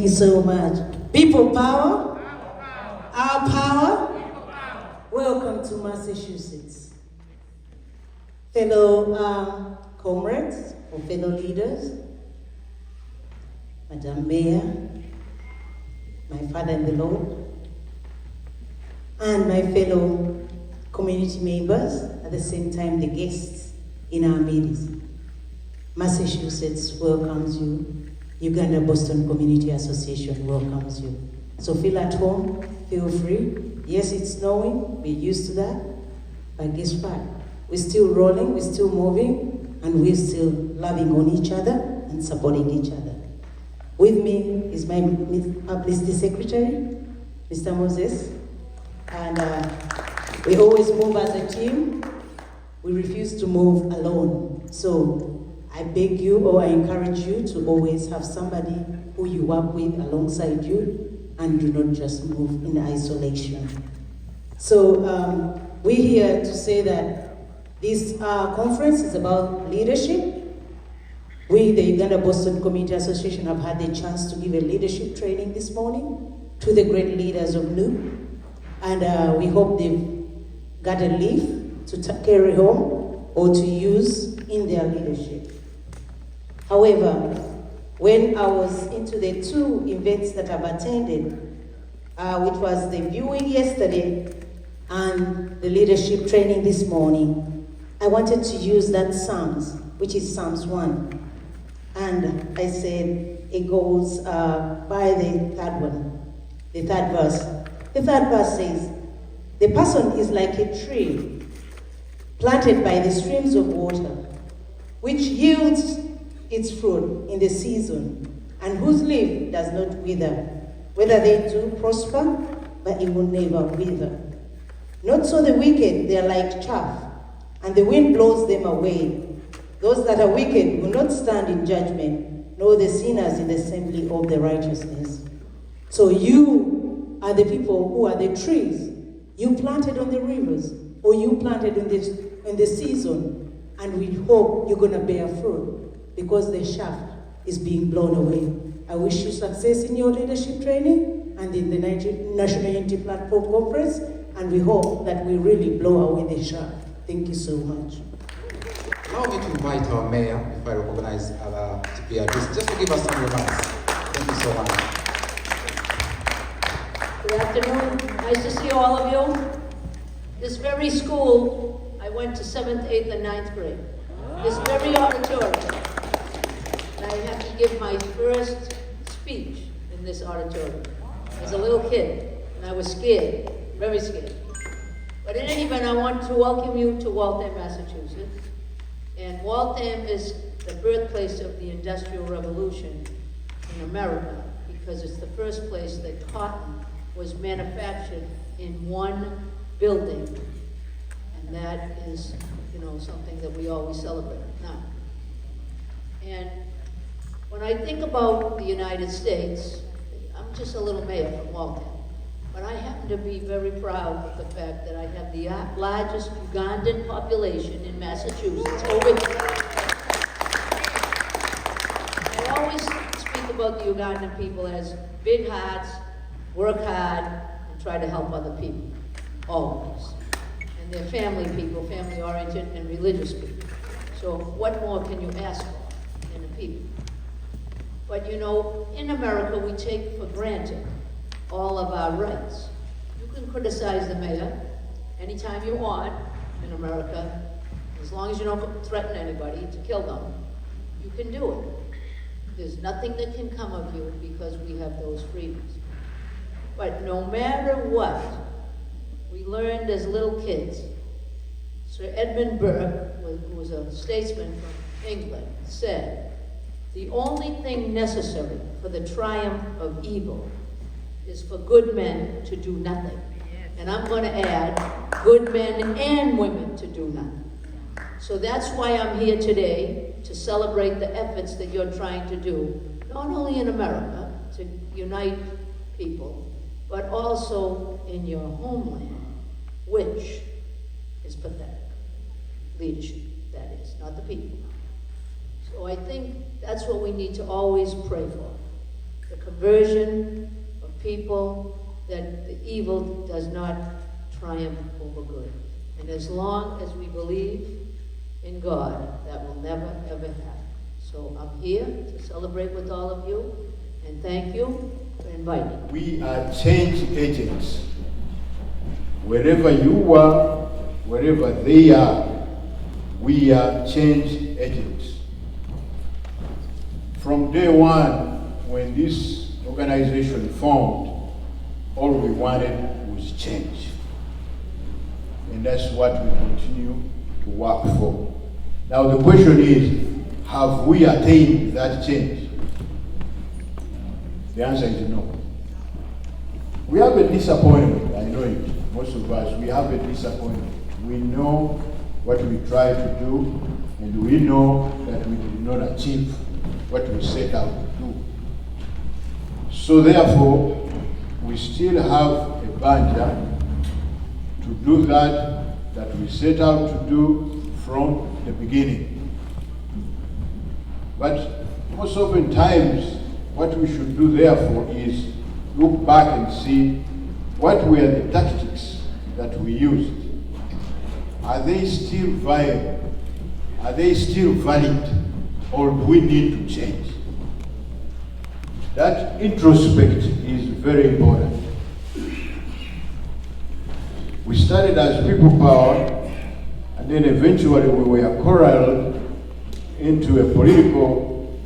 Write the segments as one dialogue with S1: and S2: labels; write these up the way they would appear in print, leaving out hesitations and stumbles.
S1: Thank you so much. People power, our power. Welcome to Massachusetts. Fellow comrades or fellow leaders, Madam Mayor, my father in the Lord, and my fellow community members, at the same time the guests in our meetings. Massachusetts welcomes you. Uganda Boston Community Association welcomes you. So feel at home, feel free. Yes, it's snowing, we're used to that, but guess what? We're still rolling, we're still moving, and we're still loving on each other and supporting each other. With me is my publicity secretary, Mr. Moses, and we always move as a team. We refuse to move alone. So I beg you, or I encourage you to always have somebody who you work with alongside you, and do not just move in isolation. So we're here to say that this conference is about leadership. We, the Uganda Boston Community Association, have had the chance to give a leadership training this morning to the great leaders of NU, and we hope they've got a leaf to carry home or to use in their leadership. However, when I was into the two events that I've attended, which was the viewing yesterday and the leadership training this morning, I wanted to use that Psalms, which is Psalms 1. And I said, it goes by the third one, the third verse. The third verse says, the person is like a tree planted by the streams of water, which yields its fruit in the season, and whose leaf does not wither. Whether they do prosper, but it will never wither. Not so the wicked, they are like chaff, and the wind blows them away. Those that are wicked will not stand in judgment, nor the sinners in the assembly of the righteousness. So you are the people who are the trees. You planted on the rivers, or you planted in the season, and we hope you're going to bear fruit, because the shaft is being blown away. I wish you success in your leadership training and in the National Unity Platform Conference, and we hope that we really blow away the shaft. Thank you so much.
S2: Allow me to invite our mayor, if I recognize to be just to give us some remarks. Thank you so much.
S3: Good afternoon. Nice to see all of you. This very school, I went to 7th, 8th, and 9th grade. This very auditorium. I have to give my first speech in this auditorium. As a little kid, and I was scared, very scared. But in any event, I want to welcome you to Waltham, Massachusetts. And Waltham is the birthplace of the Industrial Revolution in America, because it's the first place that cotton was manufactured in one building. And that is, something that we always celebrate now. And when I think about the United States, I'm just a little mayor from Waltham, but I happen to be very proud of the fact that I have the largest Ugandan population in Massachusetts over here. I always speak about the Ugandan people as big hearts, work hard, and try to help other people, always. And they're family people, family-oriented and religious people. So what more can you ask for in a people? But in America, we take for granted all of our rights. You can criticize the mayor anytime you want in America, as long as you don't threaten anybody to kill them, you can do it. There's nothing that can come of you because we have those freedoms. But no matter what, we learned as little kids. Sir Edmund Burke, who was a statesman from England, said, the only thing necessary for the triumph of evil is for good men to do nothing. And I'm going to add, good men and women to do nothing. So that's why I'm here today, to celebrate the efforts that you're trying to do, not only in America, to unite people, but also in your homeland, which is pathetic. Leadership, that is, not the people. So I think that's what we need to always pray for, the conversion of people, that the evil does not triumph over good. And as long as we believe in God, that will never, ever happen. So I'm here to celebrate with all of you, and thank you for inviting me.
S4: We are change agents. Wherever you are, wherever they are, we are change agents. From day one, when this organization formed, all we wanted was change. And that's what we continue to work for. Now the question is, have we attained that change? The answer is no. We have a disappointment, I know it. Most of us, we have a disappointment. We know what we tried to do, and we know that we did not achieve what we set out to do. So therefore, we still have a bunch to do that we set out to do from the beginning. But most often times, what we should do therefore is look back and see what were the tactics that we used. Are they still viable? Are they still valid? Or do we need to change? That introspective is very important. We started as people power, and then eventually we were corralled into a political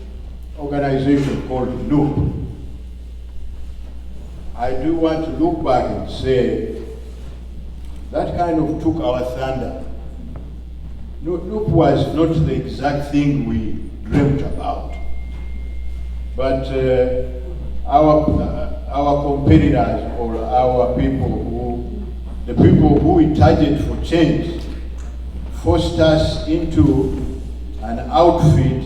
S4: organization called Loop. I do want to look back and say that kind of took our thunder. Loop was not the exact thing we dreamt about, but our competitors or our the people who we target for change, forced us into an outfit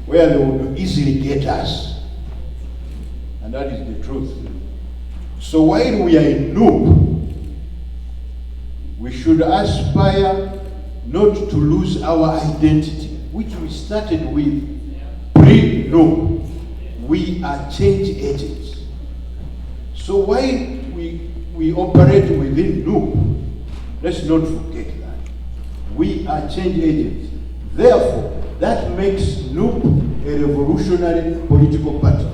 S4: where they would easily get us. And that is the truth. So while we are in Loop, we should aspire not to lose our identity, which we started with pre-Loop. We are change agents. So while we operate within Loop, let's not forget that. We are change agents. Therefore, that makes Loop a revolutionary political party.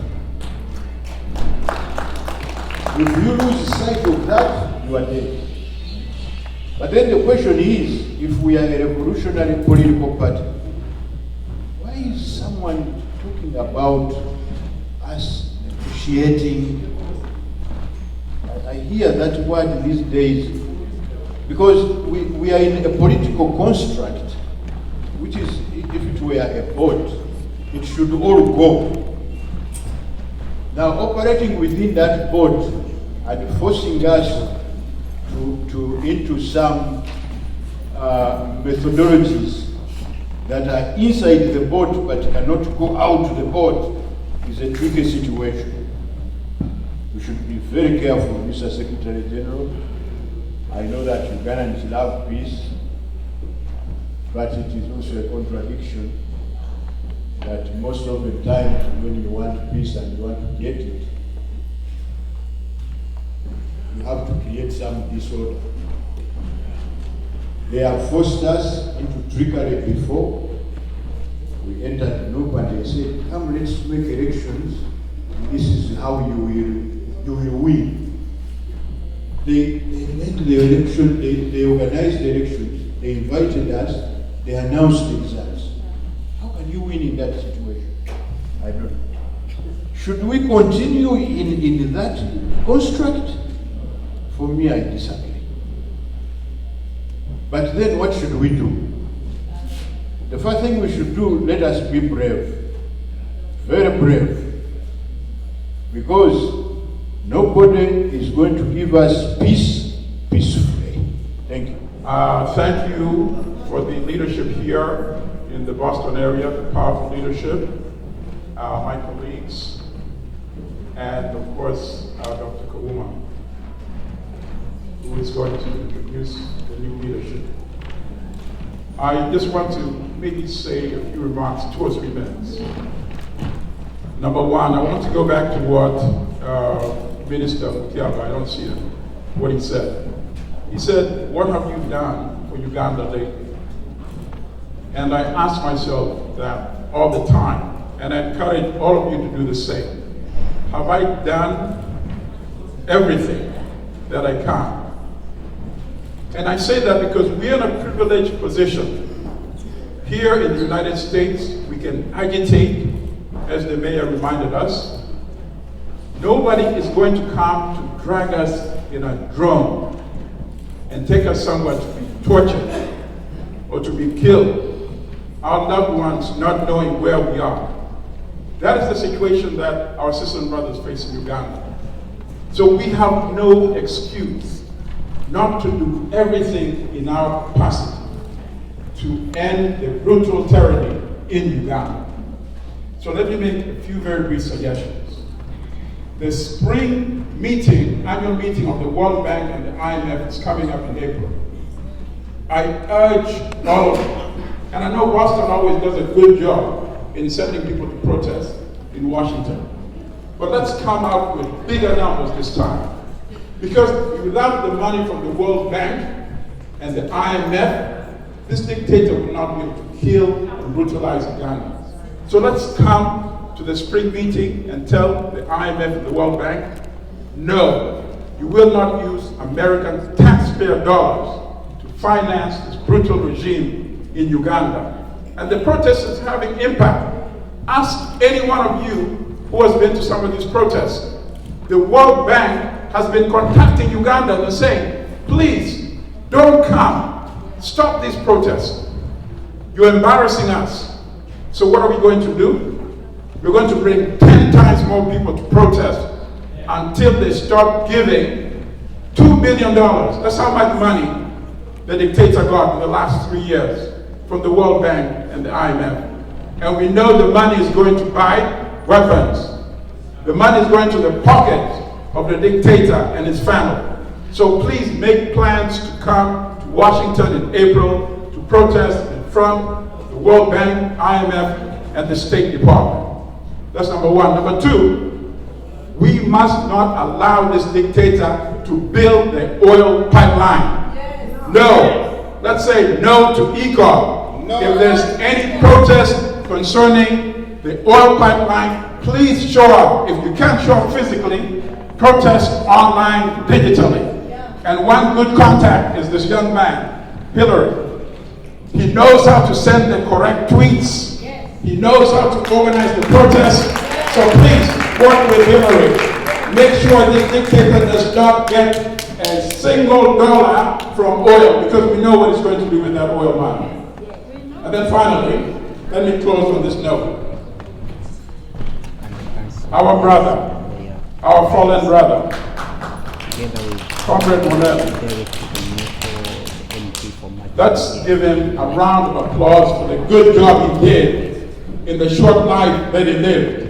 S4: If you lose sight of that, you are dead. But then the question is, if we are a revolutionary political party, why is someone talking about us negotiating? I hear that word these days because we are in a political construct, which is, if it were a boat, it should all go. Now, operating within that boat and forcing us into some methodologies that are inside the boat but cannot go out the boat is a tricky situation. We should be very careful, Mr. Secretary General. I know that Ugandans love peace, but it is also a contradiction that most of the time when you want peace and you want to get it, you have to create some disorder. They have forced us into trickery before. We entered Loop and they said, come, let's make elections. This is how you will win. They made the election, they organized the elections, they invited us, they announced the results. How can you win in that situation? I don't know. Should we continue in that construct? For me, I disagree. But then what should we do? The first thing we should do, let us be brave. Very brave. Because nobody is going to give us peace peacefully. Thank you.
S5: Thank you for the leadership here in the Boston area, the powerful leadership, my colleagues, and of course, Dr. Kawuma, who is going to introduce the new leadership. I just want to maybe say a few remarks, 2 or 3 minutes. Number one, I want to go back to what Minister Mutiaba, I don't see him, what he said. He said, what have you done for Uganda lately? And I ask myself that all the time, and I encourage all of you to do the same. Have I done everything that I can? And I say that because we're in a privileged position. Here in the United States, we can agitate, as the mayor reminded us. Nobody is going to come to drag us in a drone and take us somewhere to be tortured or to be killed. Our loved ones not knowing where we are. That is the situation that our sisters and brothers face in Uganda. So we have no excuse not to do everything in our capacity to end the brutal tyranny in Uganda. So let me make a few very brief suggestions. The spring meeting, annual meeting of the World Bank and the IMF is coming up in April. I urge all of you, and I know Boston always does a good job in sending people to protest in Washington. But let's come out with bigger numbers this time. Because without the money from the World Bank and the IMF, this dictator will not be able to kill and brutalize Uganda. So let's come to the spring meeting and tell the IMF and the World Bank, no, you will not use American taxpayer dollars to finance this brutal regime in Uganda. And the protest is having impact. Ask any one of you who has been to some of these protests. The World Bank has been contacting Uganda and saying, please, don't come. Stop these protests. You're embarrassing us. So what are we going to do? We're going to bring 10 times more people to protest until they stop giving $2 billion. That's how much money the dictator got in the last 3 years from the World Bank and the IMF. And we know the money is going to buy weapons. The money is going to the pocket of the dictator and his family. So please make plans to come to Washington in April to protest in front of the World Bank, IMF, and the State Department. That's number one. Number two, we must not allow this dictator to build the oil pipeline. Yes. No. Let's say no to ECOP. No. If there's any protest concerning the oil pipeline, please show up. If you can't show up physically, protest online, digitally. Yeah. And one good contact is this young man, Hillary. He knows how to send the correct tweets. Yes. He knows how to organize the protests. Yes. So please work with Hillary. Make sure this dictator does not get a single dollar from oil, because we know what he's going to do with that oil money. And then finally, let me close on this note. Our brother, our fallen brother, Comrade Monel. Let's give him a round of applause for the good job he did in the short life that he lived.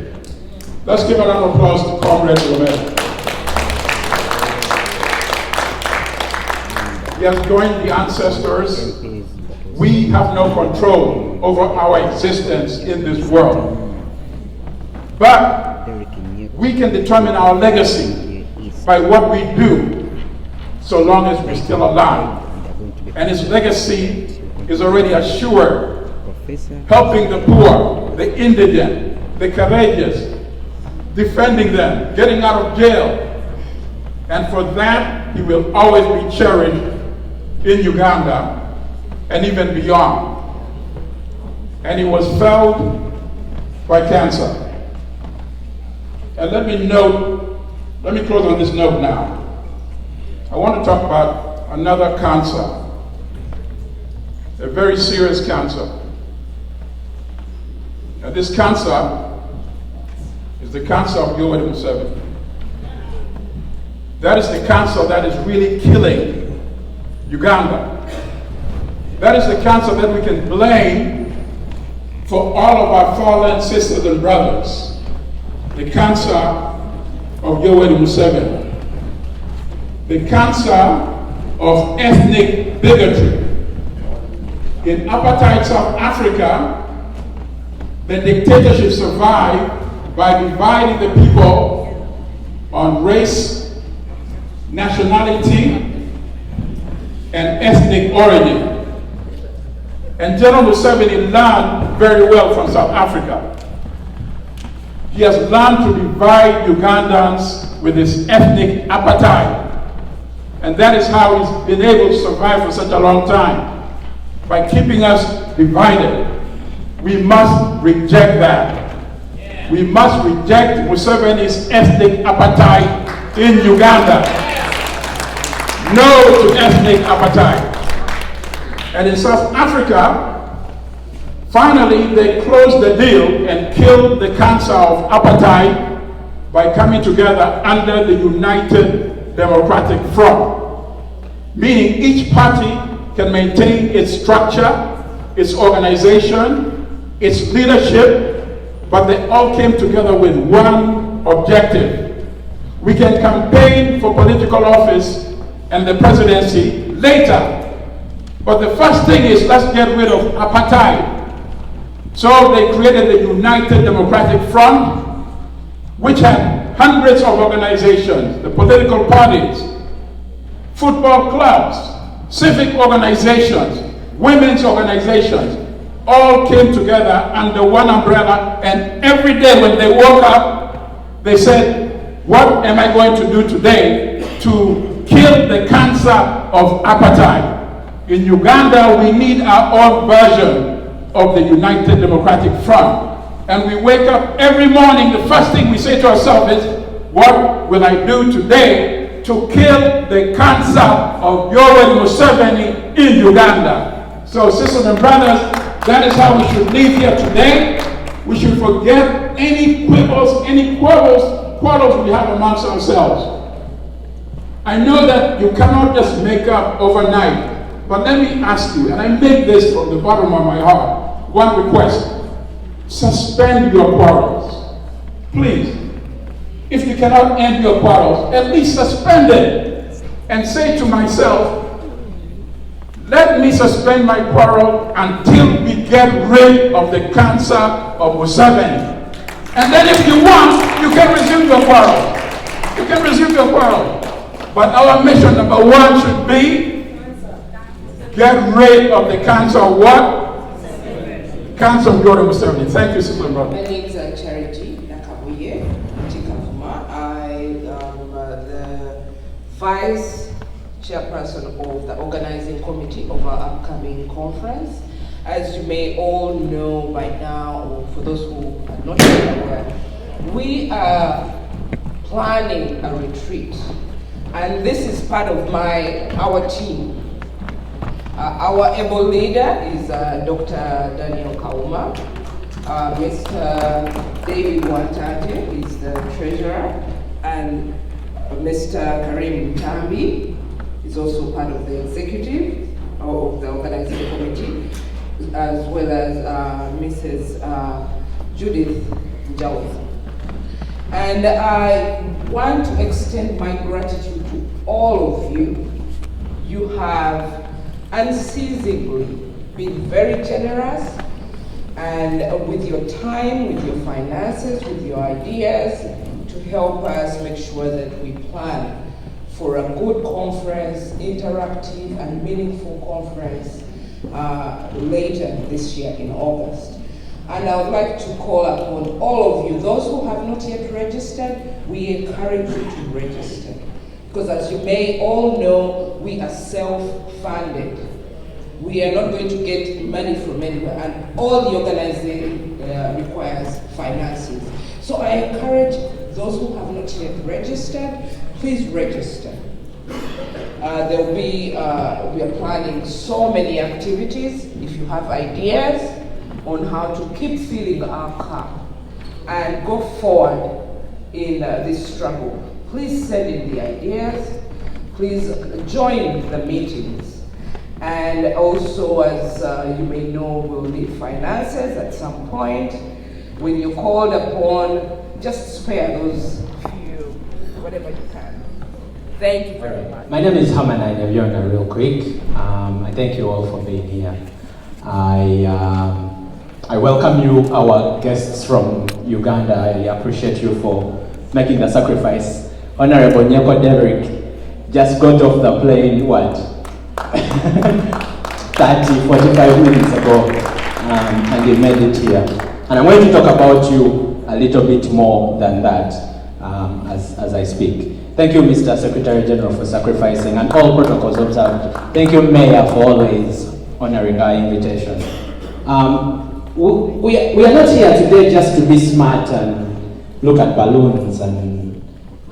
S5: Let's give a round of applause to Comrade Monel. He has joined the ancestors. We have no control over our existence in this world. But we can determine our legacy by what we do, so long as we're still alive. And his legacy is already assured, helping the poor, the indigent, the courageous, defending them, getting out of jail. And for that, he will always be cherished in Uganda and even beyond. And he was felled by cancer. And let me close on this note now. I want to talk about another cancer, a very serious cancer. And this cancer is the cancer of Yoweri Museveni. That is the cancer that is really killing Uganda. That is the cancer that we can blame for all of our fallen sisters and brothers. The cancer of Yoweri Museveni. The cancer of ethnic bigotry. In apartheid South Africa, the dictatorship survived by dividing the people on race, nationality, and ethnic origin. And General Museveni learned very well from South Africa. He has learned to divide Ugandans with his ethnic appetite. And that is how he's been able to survive for such a long time, by keeping us divided. We must reject that. We must reject Museveni's ethnic appetite in Uganda. No to ethnic appetite. And in South Africa, finally they closed the deal and killed the cancer of apartheid by coming together under the United Democratic Front. Meaning each party can maintain its structure, its organization, its leadership, but they all came together with one objective. We can campaign for political office and the presidency later, but the first thing is let's get rid of apartheid. So they created the United Democratic Front, which had hundreds of organizations, the political parties, football clubs, civic organizations, women's organizations, all came together under one umbrella, and every day when they woke up, they said, what am I going to do today to kill the cancer of apartheid? In Uganda, we need our own version of the United Democratic Front. And we wake up every morning, the first thing we say to ourselves is, what will I do today to kill the cancer of Yoweri Museveni in Uganda? So sisters and brothers, that is how we should live here today. We should forget any quibbles, any quarrels we have amongst ourselves. I know that you cannot just make up overnight, but let me ask you, and I make this from the bottom of my heart, one request. Suspend your quarrels, please. If you cannot end your quarrels, at least suspend it and say to myself, let me suspend my quarrel until we get rid of the cancer of Museveni. And then if you want, you can resume your quarrel. You can resume your quarrel. But our mission number one should be get rid of the cancer of what? Cancer of Yoweri Museveni. Thank you, Sister Brother.
S6: My name is Charity Nakabuye Chikafuma. I am the Vice Chairperson of the organizing committee of our upcoming conference. As you may all know by now, or for those who are not aware, we are planning a retreat. And this is part of our team. Our able leader is Dr. Daniel Kauma. Mr. David Wantate is the treasurer, and Mr. Karim Tambi is also part of the executive of the organizing committee, as well as Mrs. Judith Njawes. And I want to extend my gratitude to all of you. You have unceasingly been very generous, and with your time, with your finances, with your ideas, to help us make sure that we plan for a good conference, interactive and meaningful conference later this year in August. And I would like to call upon all of you, those who have not yet registered, we encourage you to register. Because as you may all know, we are self-funded. We are not going to get money from anywhere, and all the organizing requires finances. So I encourage those who have not yet registered, please register. We are planning so many activities. If you have ideas on how to keep filling our cup and go forward in this struggle, please send in the ideas. Please join the meetings. And also, as you may know, we'll need finances at some point. When you're called upon, just spare those few, whatever you can. Thank you very much.
S7: My name is Hamanai Neviona, real quick. I thank you all for being here. I I welcome you, our guests from Uganda. I appreciate you for making the sacrifice. Honorable Nyeko Derek just got off the plane, 30, 45 minutes ago, and he made it here. And I'm going to talk about you a little bit more than that as I speak. Thank you, Mr. Secretary General, for sacrificing, and all protocols observed. Thank you, Mayor, for always honoring our invitation. We are not here today just to be smart and look at balloons and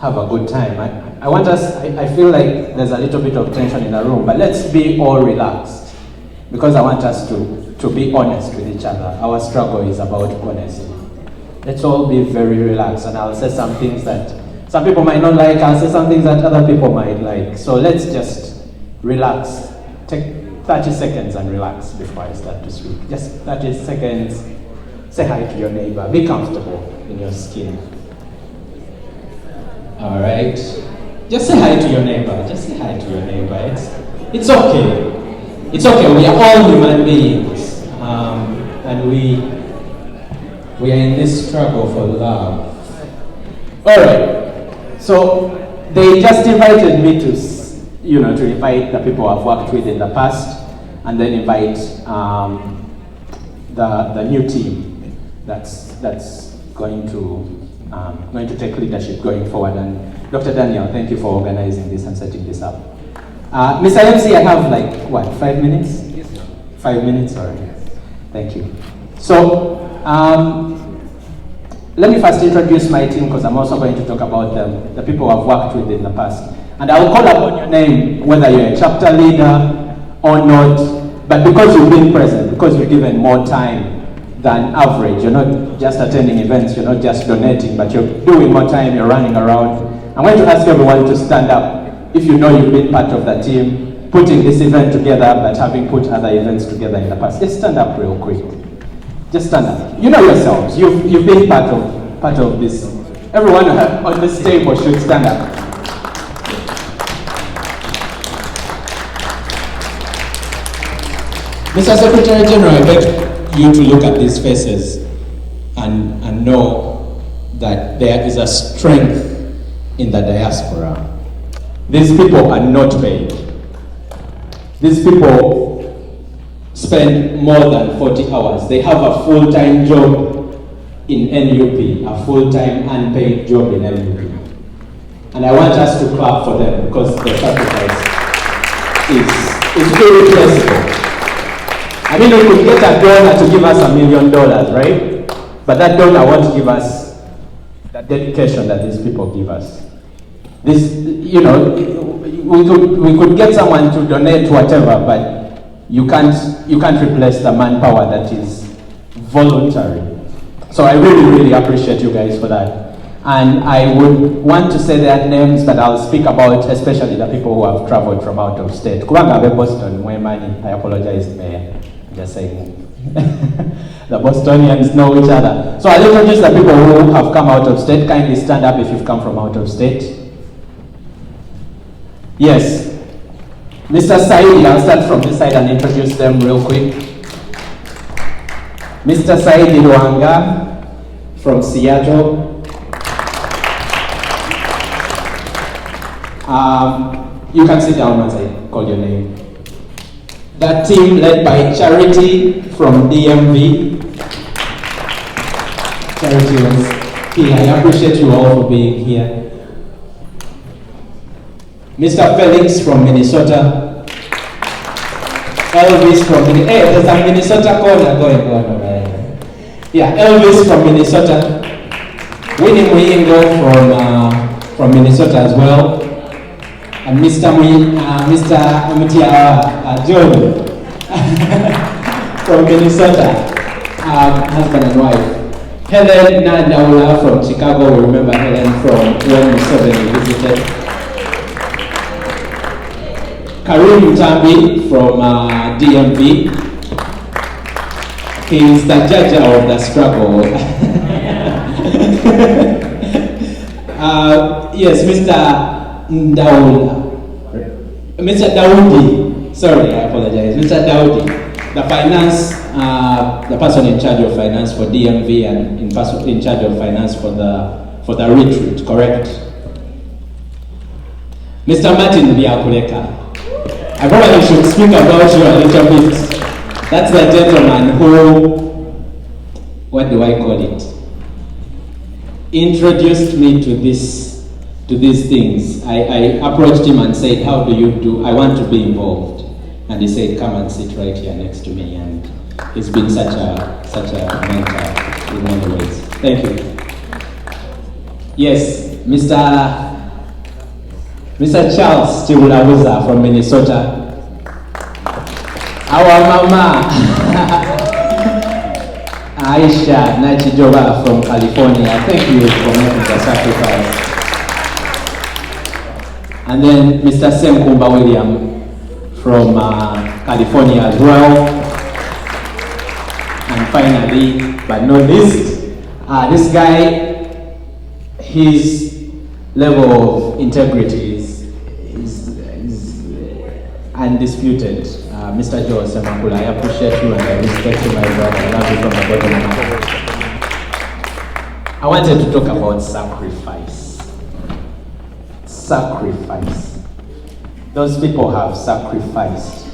S7: have a good time. I want us, I feel like there's a little bit of tension in the room, but let's be all relaxed, because I want us to be honest with each other. Our struggle is about honesty. Let's all be very relaxed, and I'll say some things that some people might not like, I'll say some things that other people might like. So let's just relax. Take 30 seconds and relax before I start to speak. Just 30 seconds. Say hi to your neighbor. Be comfortable in your skin. All right. Just say hi to your neighbor. Just say hi to your neighbor. It's okay. It's okay. We are all human beings. And we are in this struggle for love. All right. So they just invited me to invite the people I've worked with in the past, and then invite the new team that's going to take leadership going forward. And Dr. Daniel, thank you for organizing this and setting this up. Mr. MC, I have 5 minutes? Yes, sir. 5 minutes, all right. Thank you. So, let me first introduce my team, because I'm also going to talk about the people I've worked with in the past. And I will call upon your name, whether you're a chapter leader or not, but because you've been present, because you're given more time than average. You're not just attending events, you're not just donating, but you're doing more time, you're running around. I'm going to ask everyone to stand up if you know you've been part of the team, putting this event together, but having put other events together in the past. Just stand up real quick. Just stand up. You know yourselves. You've been part of this. Everyone on this table should stand up. Mr. Secretary General, I beg you to look at these faces and know that there is a strength in the diaspora. These people are not paid. These people spend more than 40 hours. They have a full-time job in NUP, a full-time unpaid job in NUP. And I want us to clap for them, because the sacrifice is irreplaceable. I mean, we could get a donor to give us $1 million, right? But that donor won't give us the dedication that these people give us. This, we could get someone to donate whatever, but you can't replace the manpower that is voluntary. So I really, really appreciate you guys for that. And I would want to say their names, but I'll speak about especially the people who have traveled from out of state. Kubanga Boston, Mwemani, I apologize, Mayor. Just saying. The Bostonians know each other. So I'll introduce the people who have come out of state. Kindly stand up if you've come from out of state. Yes. Mr. Saidi, I'll start from this side and introduce them real quick. Mr. Saidi Luanga from Seattle. You can sit down once I call your name. That team led by Charity from DMV. Charity was here. I appreciate you all for being here. Mr. Felix from Minnesota. Elvis from Minnesota. Hey, there's a Minnesota corner going on. Yeah, Elvis from Minnesota. Winnie Muyingo from Minnesota as well. And Mr. John from Minnesota, husband and wife. Helen Nadaula from Chicago. We remember Helen from when we visited. Karim Mutambi from DMV. He is the judge of the struggle. Yes, Mr. Daudi. Sorry, I apologize. Mr. Daudi the finance, the person in charge of finance for DMV and in charge of finance for the retreat, correct? Mr. Martin Biakuleka. I probably should speak about you a little bit. That's the gentleman who, what do I call it? Introduced me to these things. I approached him and said, how do you do? I want to be involved. And he said, come and sit right here next to me. And he's been such a mentor in many ways. Thank you. Yes, Mr. Charles Chibulabuza from Minnesota. Our mama, Aisha Nachijoba from California. Thank you for making the sacrifice. And then Mr. Semkumba William from California as well. And finally, but not least, this guy, his level of integrity is undisputed. Mr. Joe Semakula, I appreciate you and I respect you, my brother. I love you from the bottom of my heart. I wanted to talk about sacrifice. Sacrifice. Those people have sacrificed.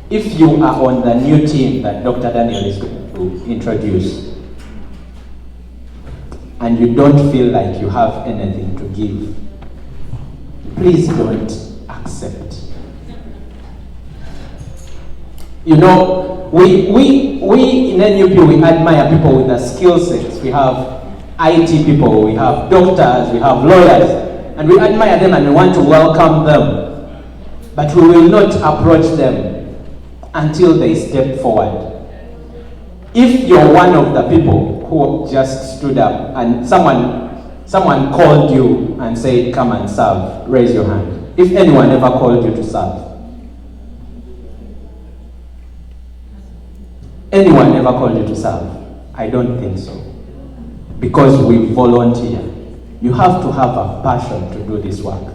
S7: If you are on the new team that Dr. Daniel is going to introduce, and you don't feel like you have anything to give, please don't accept. You know, we in NUP, we admire people with the skill sets. We have IT people, we have doctors, we have lawyers, and we admire them and we want to welcome them. But we will not approach them until they step forward. If you're one of the people who just stood up and someone called you and said, come and serve, raise your hand. If anyone ever called you to serve. Anyone ever called you to serve? I don't think so. Because we volunteer. You have to have a passion to do this work.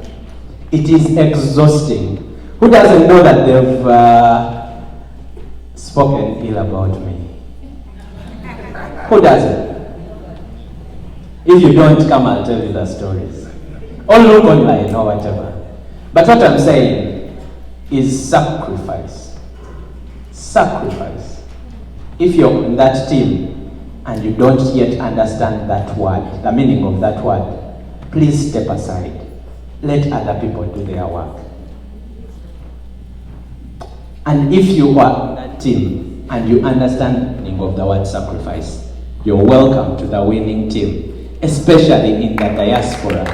S7: It is exhausting. Who doesn't know that they've spoken ill about me? Who doesn't? If you don't come, I'll tell you the stories. Or look online or whatever. But what I'm saying is sacrifice. Sacrifice. If you're in that team and you don't yet understand that word, the meaning of that word, please step aside. Let other people do their work. And if you are in that team and you understand the meaning of the word sacrifice, you're welcome to the winning team, especially in the diaspora.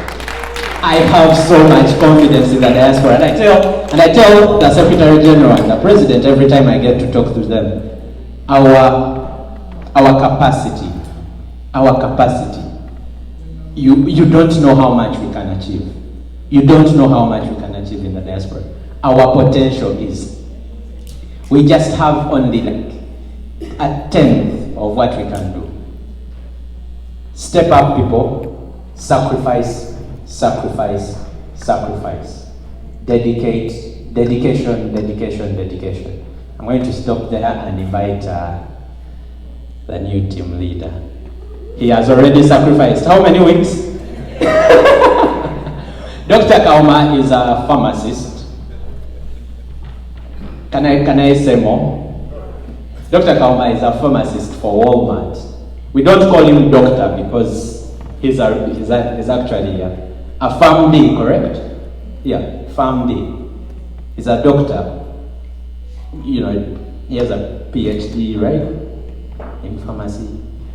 S7: I have so much confidence in the diaspora, and I tell the Secretary General and the President every time I get to talk to them, our capacity. You don't know how much we can achieve. You don't know how much we can achieve in the diaspora. Our potential is, we just have only like a tenth of what we can do. Step up, people. Sacrifice, sacrifice, sacrifice. Dedication, dedication. I'm going to stop there and invite the new team leader. He has already sacrificed how many weeks? Dr. Kauma is a pharmacist. Can I say more? Dr. Kauma is a pharmacist for Walmart. We don't call him doctor because he's actually a PharmD, correct? Yeah, PharmD. He's a doctor. You know, he has a PhD, right? In pharmacy.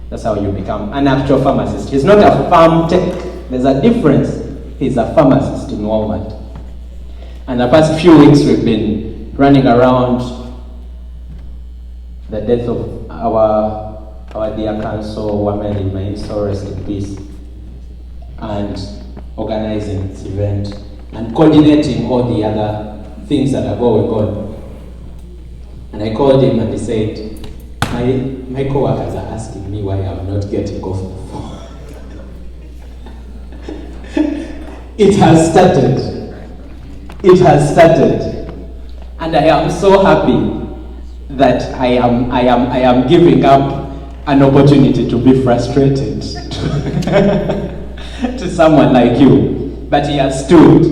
S7: That's how you become an actual pharmacist. He's not a farm tech. There's a difference. He's a pharmacist in Walmart. And the past few weeks we've been running around the death of our dear counsel, Wameli, may his soul rest in peace, and organizing this event and coordinating all the other things that are going on. And I called him and he said, my co-workers are asking me why I'm not getting off before. It has started. It has started. And I am so happy that I am giving up an opportunity to be frustrated to someone like you. But he has stood,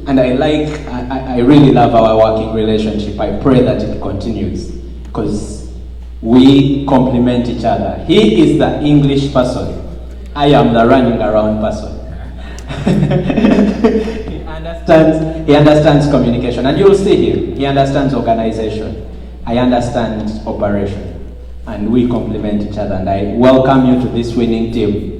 S7: and I really love our working relationship. I pray that it continues, because we complement each other. He is the English person. I am the running around person. He understands communication, and you'll see him. He understands organization. I understand operation, and we complement each other. And I welcome you to this winning team.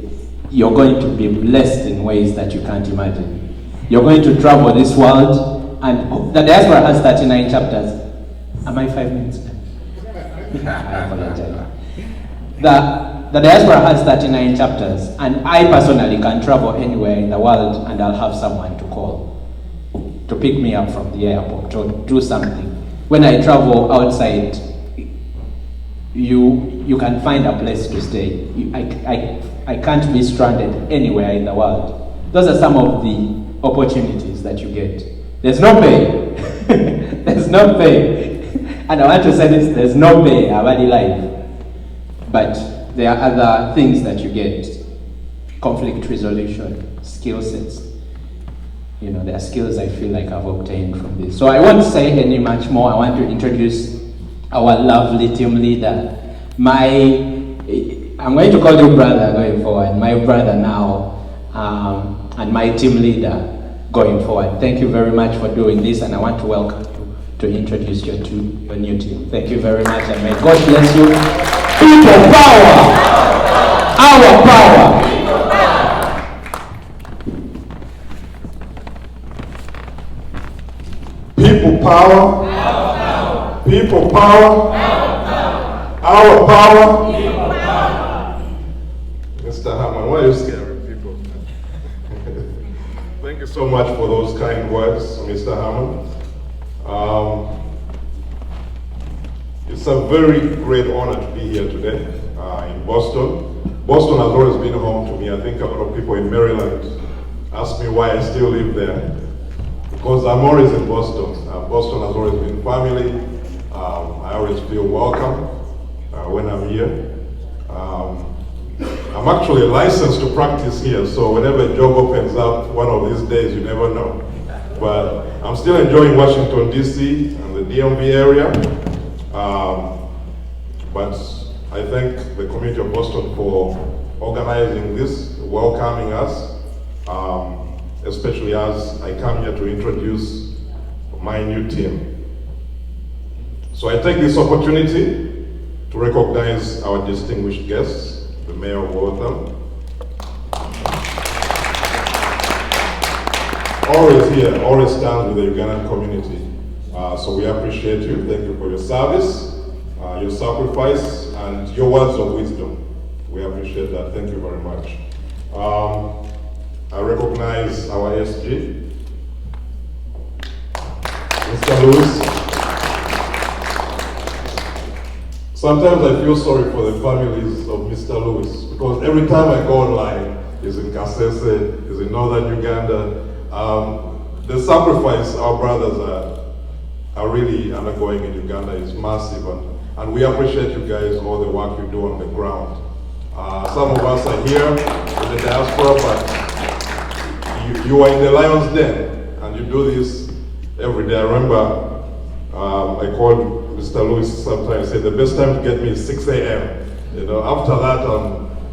S7: You're going to be blessed in ways that you can't imagine. You're going to travel this world, and the Diaspora has 39 chapters. Am I 5 minutes? I apologize. The Diaspora has 39 chapters, and I personally can travel anywhere in the world, and I'll have someone to call to pick me up from the airport or do something. When I travel outside, you can find a place to stay. I can't be stranded anywhere in the world. Those are some of the opportunities that you get. There's no pay. There's no pay. And I want to say this, there's no pay, Abadi life. But there are other things that you get. Conflict resolution, skill sets. You know, there are skills I feel like I've obtained from this. So I won't say any much more. I want to introduce our lovely team leader. I'm going to call you brother going forward, my brother now, and my team leader going forward. Thank you very much for doing this, and I want to welcome you to introduce you to your new team. Thank you very much, and may God bless you. People power! Our power!
S8: People power. People power. Our power. Mr. Hammond, why are you scaring people? Thank you so much for those kind words, Mr. Hammond. It's a very great honor to be here today in Boston. Boston has always been home to me. I think a lot of people in Maryland ask me why I still live there. Because I'm always in Boston. Boston has always been family. I always feel welcome when I'm here. I'm actually licensed to practice here, so whenever a job opens up one of these days, you never know. But I'm still enjoying Washington, D.C. and the DMV area. But I thank the community of Boston for organizing this, welcoming us. Especially as I come here to introduce my new team. So I take this opportunity to recognize our distinguished guests, the Mayor of Waltham. Always here, always stands with the Ugandan community. So we appreciate you. Thank you for your service, your sacrifice, and your words of wisdom. We appreciate that. Thank you very much. I recognize our SG, Mr. Lewis. Sometimes I feel sorry for the families of Mr. Lewis, because every time I go online, he's in Kasese, he's in northern Uganda. The sacrifice our brothers are really undergoing in Uganda is massive, and we appreciate you guys, all the work you do on the ground. Some of us are here in the diaspora, but you are in the lion's den, and you do this every day. I remember I called Mr. Lewis sometimes, said the best time to get me is 6 a.m. You know, after that,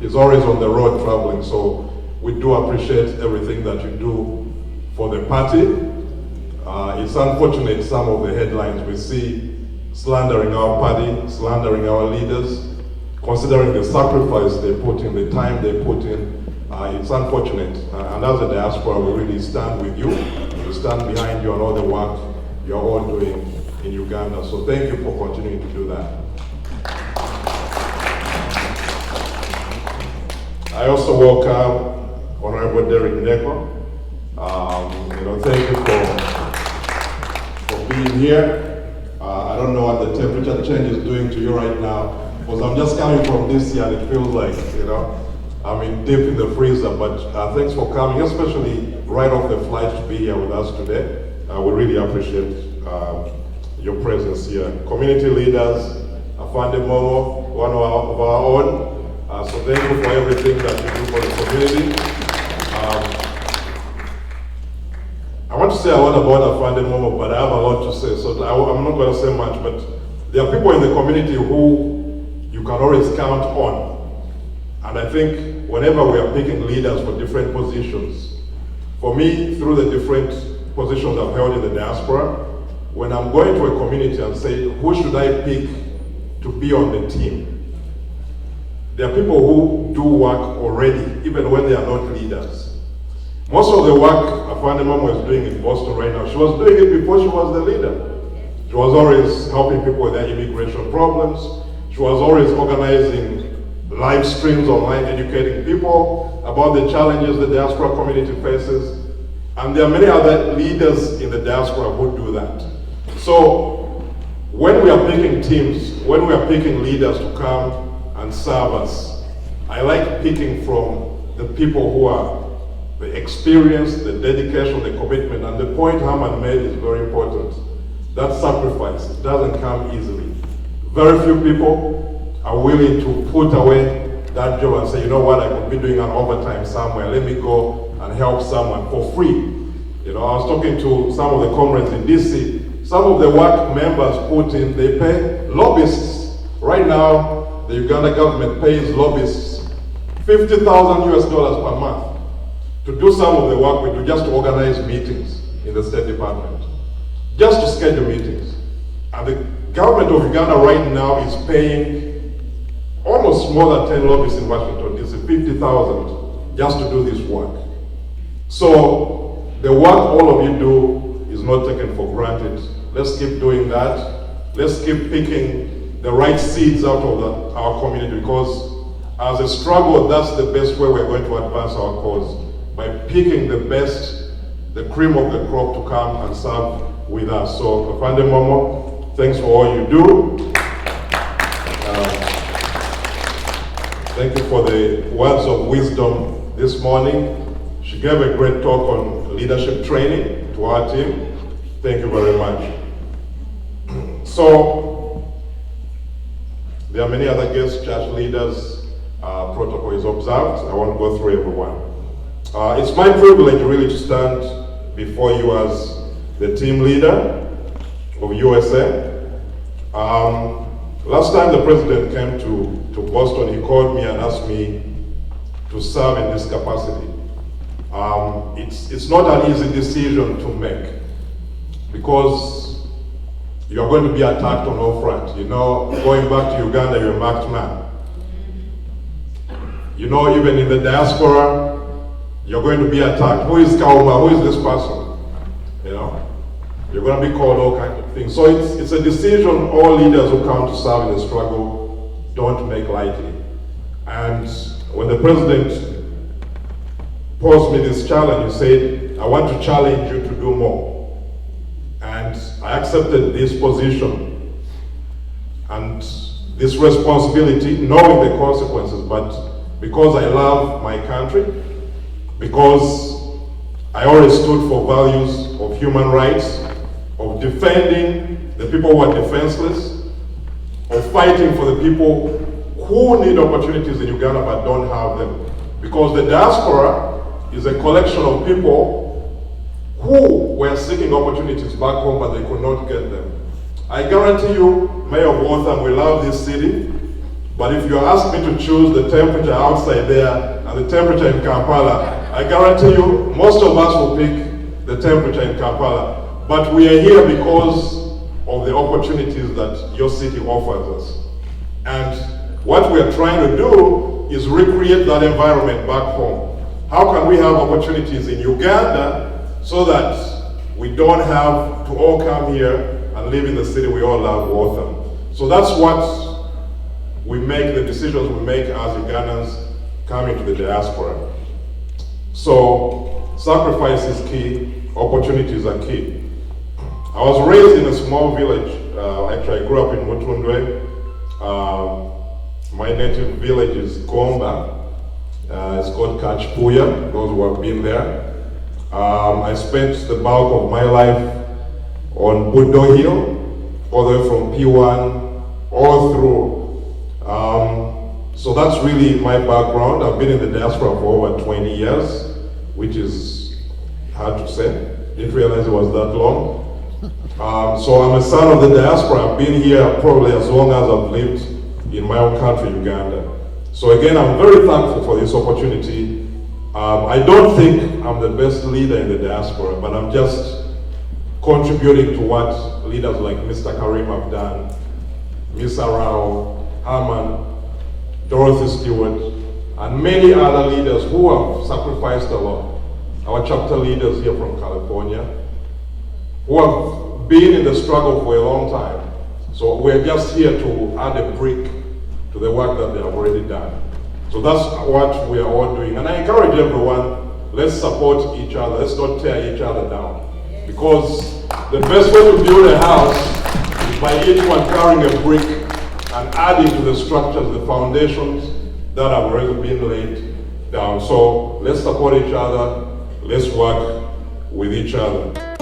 S8: he's always on the road traveling. So we do appreciate everything that you do for the party. It's unfortunate some of the headlines we see slandering our party, slandering our leaders, considering the sacrifice they put in, the time they put in. It's unfortunate, and as a diaspora, we really stand with you. We stand behind you on all the work you're all doing in Uganda. So thank you for continuing to do that. I also welcome Honorable Derek Neko. Thank you for being here. I don't know what the temperature change is doing to you right now, because I'm just coming from DC and it feels like, I'm in deep in the freezer, but thanks for coming, especially right off the flight to be here with us today. We really appreciate your presence here. Community leaders, Afande Momo, one of our own. So thank you for everything that you do for the community. I want to say a lot about Afande Momo, but I have a lot to say, so I'm not going to say much, but there are people in the community who you can always count on. And I think whenever we are picking leaders for different positions, for me, through the different positions I've held in the diaspora, when I'm going to a community and say, who should I pick to be on the team? There are people who do work already, even when they are not leaders. Most of the work Afande Momo is doing in Boston right now, she was doing it before she was the leader. She was always helping people with their immigration problems. She was always organizing live streams online, educating people about the challenges the diaspora community faces. And there are many other leaders in the diaspora who do that. So when we are picking teams, when we are picking leaders to come and serve us, I like picking from the people who are the experience, the dedication, the commitment. And the point Herman made is very important. That sacrifice doesn't come easily. Very few people are willing to put away that job and say, you know what, I could be doing an overtime somewhere. Let me go and help someone for free. You know, I was talking to some of the comrades in DC. Some of the work members put in, they pay lobbyists. Right now, the Uganda government pays lobbyists $50,000 per month to do some of the work we do, just to organize meetings in the State Department, just to schedule meetings. And the government of Uganda right now is paying almost more than 10 lobbyists in Washington, DC, 50,000 just to do this work. So the work all of you do is not taken for granted. Let's keep doing that. Let's keep picking the right seeds out of our community, because as a struggle, that's the best way we're going to advance our cause, by picking the best, the cream of the crop to come and serve with us. So, Afande Momo, thanks for all you do. Thank you for the words of wisdom this morning. She gave a great talk on leadership training to our team. Thank you very much. So, there are many other guest church leaders. Protocol is observed. I won't go through everyone. It's my privilege really to stand before you as the team leader of USA. Last time the president came to Boston, he called me and asked me to serve in this capacity. It's not an easy decision to make, because you are going to be attacked on all fronts. You know, going back to Uganda, you're a marked man. You know, even in the diaspora, you're going to be attacked. Who is Kauma? Who is this person? You know, you're going to be called all kinds of things. So it's a decision all leaders who come to serve in the struggle don't make lightly. And when the president posed me this challenge, he said, I want to challenge you to do more. And I accepted this position and this responsibility, knowing the consequences, but because I love my country, because I always stood for values of human rights, of defending the people who are defenseless, of fighting for the people who need opportunities in Uganda but don't have them. Because the diaspora is a collection of people who were seeking opportunities back home but they could not get them. I guarantee you, Mayor of Waltham, we love this city, but if you ask me to choose the temperature outside there and the temperature in Kampala, I guarantee you, most of us will pick the temperature in Kampala. But we are here because of the opportunities that your city offers us. And what we are trying to do is recreate that environment back home. How can we have opportunities in Uganda so that we don't have to all come here and live in the city we all love, Waltham? So that's what we make, the decisions we make as Ugandans coming to the diaspora. So sacrifice is key, opportunities are key. I was raised in a small village. Actually, I grew up in Mutundwe. My native village is Komba. It's called Kachpuya, those who have been there. I spent the bulk of my life on Budo Hill, all the way from P1 all through. So that's really my background. I've been in the diaspora for over 20 years, which is hard to say. Didn't realize it was that long. So I'm a son of the diaspora. I've been here probably as long as I've lived in my own country, Uganda. So again, I'm very thankful for this opportunity. I don't think I'm the best leader in the diaspora, but I'm just contributing to what leaders like Mr. Karim have done, Ms. Arao, Herman, Dorothy Stewart, and many other leaders who have sacrificed a lot. Our chapter leaders here from California, who have been in the struggle for a long time. So we're just here to add a brick to the work that they have already done. So that's what we are all doing. And I encourage everyone, let's support each other, let's not tear each other down. Because the best way to build a house is by each one carrying a brick and adding to the structures, the foundations that have already been laid down. So let's support each other, let's work with each other.